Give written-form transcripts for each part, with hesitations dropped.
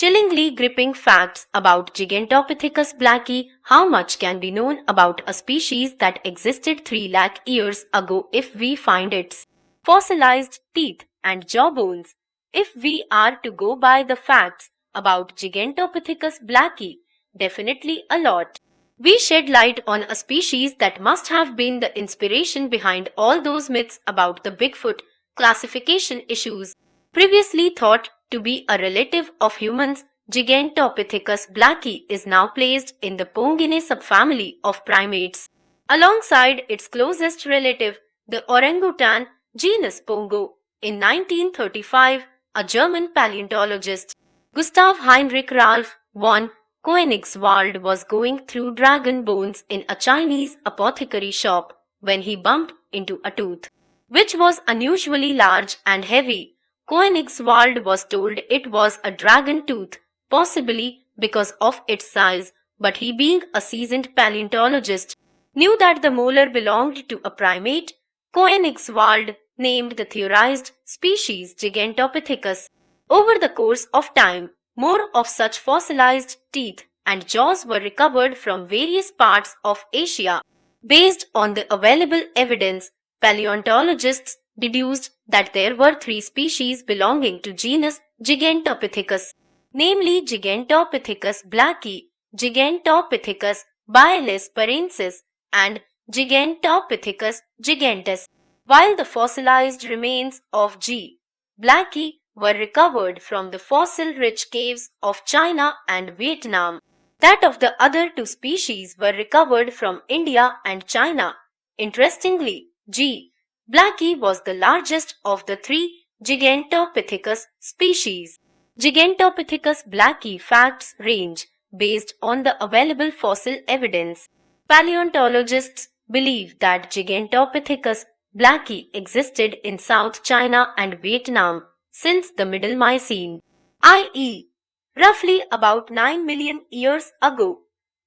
Chillingly gripping facts about Gigantopithecus blacki. How much can be known about a species that existed 3 lakh years ago if we find its fossilized teeth and jawbones? If we are to go by the facts about Gigantopithecus blacki, definitely a lot. We shed light on a species that must have been the inspiration behind all those myths about the Bigfoot classification issues. Previously thought to be a relative of humans, Gigantopithecus blacki is now placed in the Pongine subfamily of primates. Alongside its closest relative, the orangutan genus Pongo. In 1935, a German paleontologist, Gustav Heinrich Ralph von Koenigswald, was going through dragon bones in a Chinese apothecary shop when he bumped into a tooth, which was unusually large and heavy. Koenigswald was told it was a dragon tooth, possibly because of its size, but he, being a seasoned paleontologist, knew that the molar belonged to a primate. Koenigswald named the theorized species Gigantopithecus. Over the course of time, more of such fossilized teeth and jaws were recovered from various parts of Asia. Based on the available evidence, paleontologists deduced that there were 3 species belonging to genus Gigantopithecus, namely Gigantopithecus blacki, Gigantopithecus bilaesperensis, and Gigantopithecus giganteus. While the fossilized remains of G. blacki were recovered from the fossil-rich caves of China and Vietnam, that of the other 2 species were recovered from India and China. Interestingly, G. blacki was the largest of the 3 Gigantopithecus species. Gigantopithecus blacki facts range based on the available fossil evidence. Paleontologists believe that Gigantopithecus blacki existed in South China and Vietnam since the Middle Miocene, i.e., roughly about 9 million years ago.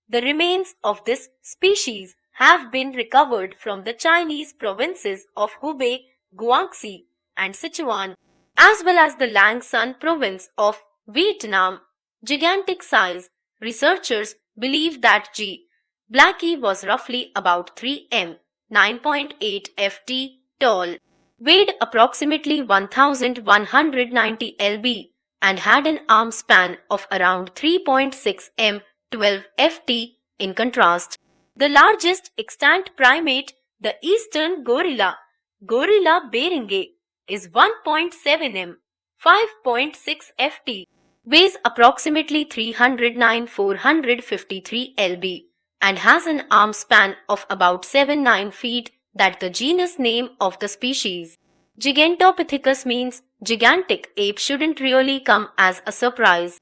The remains of this species have been recovered from the Chinese provinces of Hubei, Guangxi, and Sichuan, as well as the Lang Son province of Vietnam. Gigantic size. Researchers believe that G. blacki was roughly about 3 m, 9.8 ft tall, weighed approximately 1190 lb, and had an arm span of around 3.6 m, 12 ft. In contrast, the largest extant primate, the eastern gorilla, Gorilla beringae, is 1.7 m, 5.6 ft, weighs approximately 309,453 lb, and has an arm span of about 7-9 feet. That the genus name of the species, Gigantopithecus, means gigantic ape shouldn't really come as a surprise.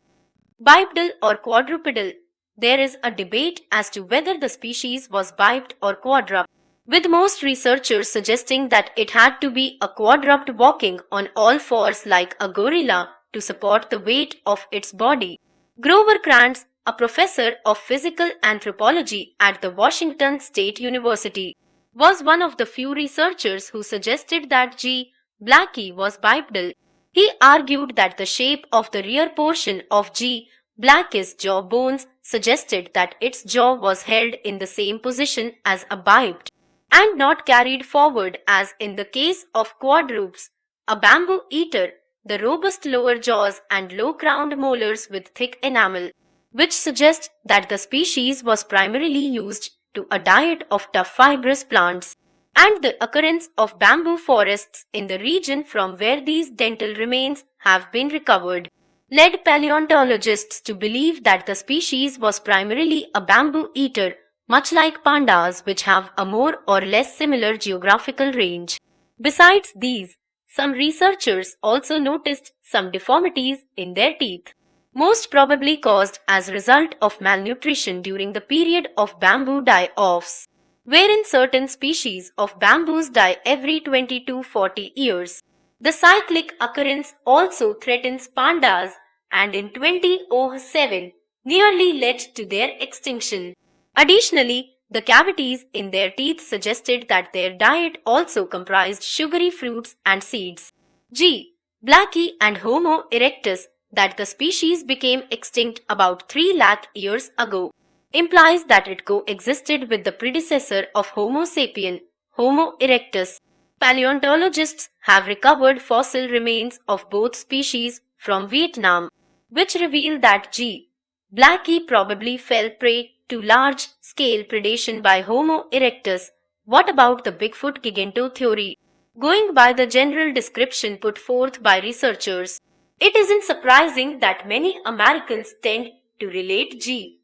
Bipedal or quadrupedal. There is a debate as to whether the species was biped or quadruped, with most researchers suggesting that it had to be a quadruped, walking on all fours like a gorilla to support the weight of its body. Grover Krantz, a professor of physical anthropology at the Washington State University, was one of the few researchers who suggested that G. blacki was bipedal. He argued that the shape of the rear portion of G. blacki's jaw bones suggested that its jaw was held in the same position as a biped, and not carried forward as in the case of quadrupeds. A bamboo eater, the robust lower jaws and low-crowned molars with thick enamel, which suggests that the species was primarily used to a diet of tough fibrous plants, and the occurrence of bamboo forests in the region from where these dental remains have been recovered, led paleontologists to believe that the species was primarily a bamboo eater, much like pandas, which have a more or less similar geographical range. Besides these, some researchers also noticed some deformities in their teeth, most probably caused as a result of malnutrition during the period of bamboo die-offs, wherein certain species of bamboos die every 20 to 40 years. The cyclic occurrence also threatens pandas, and in 2007 nearly led to their extinction. Additionally, the cavities in their teeth suggested that their diet also comprised sugary fruits and seeds. G. blacki and Homo erectus, that the species became extinct about 3 lakh years ago implies that it coexisted with the predecessor of Homo sapien, Homo erectus. Paleontologists have recovered fossil remains of both species from Vietnam, which reveal that G. blackie probably fell prey to large-scale predation by Homo erectus. What about the Bigfoot giganto theory? Going by the general description put forth by researchers, it isn't surprising that many Americans tend to relate G.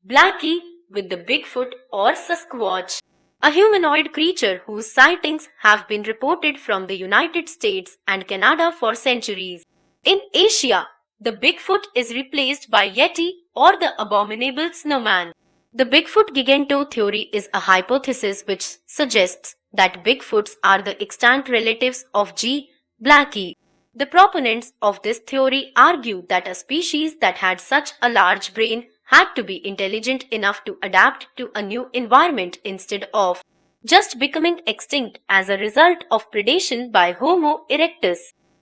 blackie with the Bigfoot or Sasquatch, a humanoid creature whose sightings have been reported from the United States and Canada for centuries. In Asia, the Bigfoot is replaced by Yeti or the abominable snowman. The Bigfoot giganto theory is a hypothesis which suggests that Bigfoots are the extant relatives of G. blackie. The proponents of this theory argue that a species that had such a large brain had to be intelligent enough to adapt to a new environment instead of just becoming extinct as a result of predation by Homo erectus.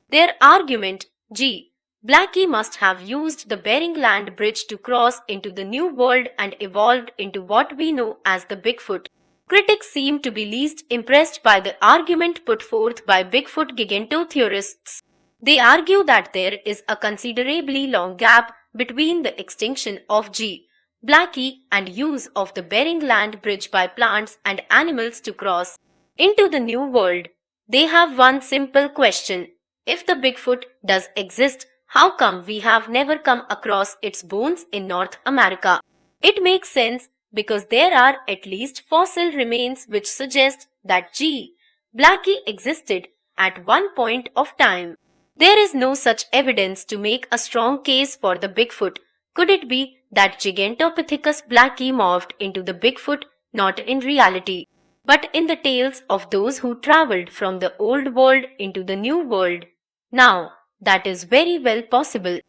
Their argument, G. blackie must have used the Bering Land Bridge to cross into the New World and evolved into what we know as the Bigfoot. Critics seem to be least impressed by the argument put forth by Bigfoot giganto theorists. They argue that there is a considerably long gap between the extinction of G. blackie and use of the Bering Land Bridge by plants and animals to cross into the New World. They have one simple question. If the Bigfoot does exist, how come we have never come across its bones in North America? It makes sense because there are at least fossil remains which suggest that G. blackie existed at one point of time. There is no such evidence to make a strong case for the Bigfoot. Could it be that Gigantopithecus blackie morphed into the Bigfoot not in reality, but in the tales of those who traveled from the old world into the new world? Now, that is very well possible.